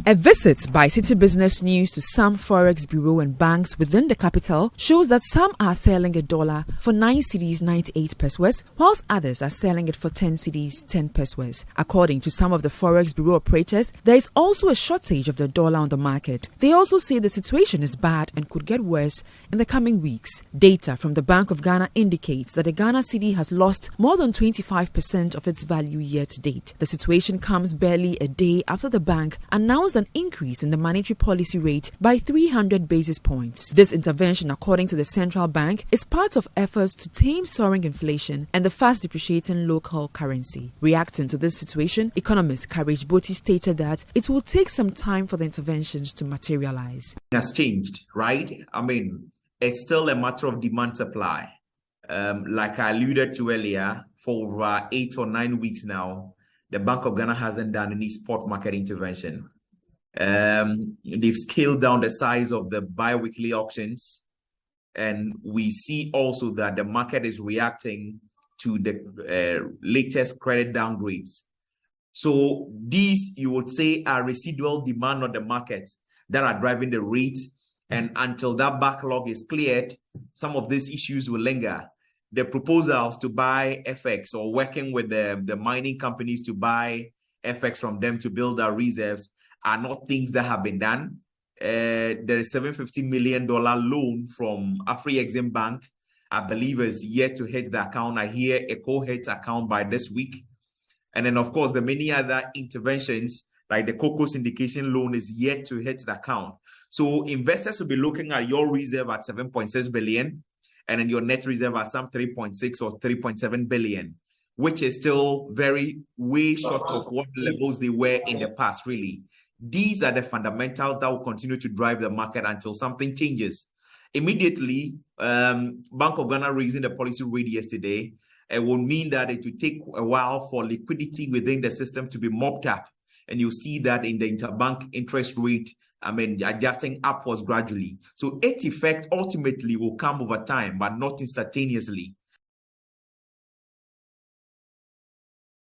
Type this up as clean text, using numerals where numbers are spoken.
A visit by Citi Business News to some Forex bureau and banks within the capital shows that some are selling a dollar for 9 cedis 98 pesos, whilst others are selling it for 10 cedis 10 pesos. According to some of the Forex bureau operators, there is also a shortage of the dollar on the market. They also say the situation is bad and could get worse in the coming weeks. Data from the Bank of Ghana indicates that the Ghana cedi has lost more than 25% of its value year to date. The situation comes barely a day after the bank announced an increase in the monetary policy rate by 300 basis points. This intervention, according to the central bank, is part of efforts to tame soaring inflation and the fast depreciating local currency. Reacting to this situation, economist Courage Boti stated that it will take some time for the interventions to materialize. It has changed, right? I mean, it's still a matter of demand supply. Like I alluded to earlier, for over 8 or 9 weeks now, the Bank of Ghana hasn't done any spot market intervention. They've scaled down the size of the bi-weekly auctions, and we see also that the market is reacting to the latest credit downgrades. So these, you would say, are residual demand on the market that are driving the rate, and until that backlog is cleared, some of these issues will linger. The proposals to buy FX or working with the mining companies to buy FX from them to build our reserves are not things that have been done. There is $750 million loan from Afri-Exim Bank. I believe is yet to hit the account. I hear a co-hit account by this week. And then, of course, the many other interventions, like the cocoa syndication loan, is yet to hit the account. So investors will be looking at your reserve at 7.6 billion, and then your net reserve at some 3.6 or 3.7 billion, which is still very way short of what levels they were in the past, really. These are the fundamentals that will continue to drive the market until something changes. Immediately, Bank of Ghana raising the policy rate yesterday, it will mean that it will take a while for liquidity within the system to be mopped up. And you see that in the interbank interest rate, adjusting upwards gradually. So its effect ultimately will come over time, but not instantaneously.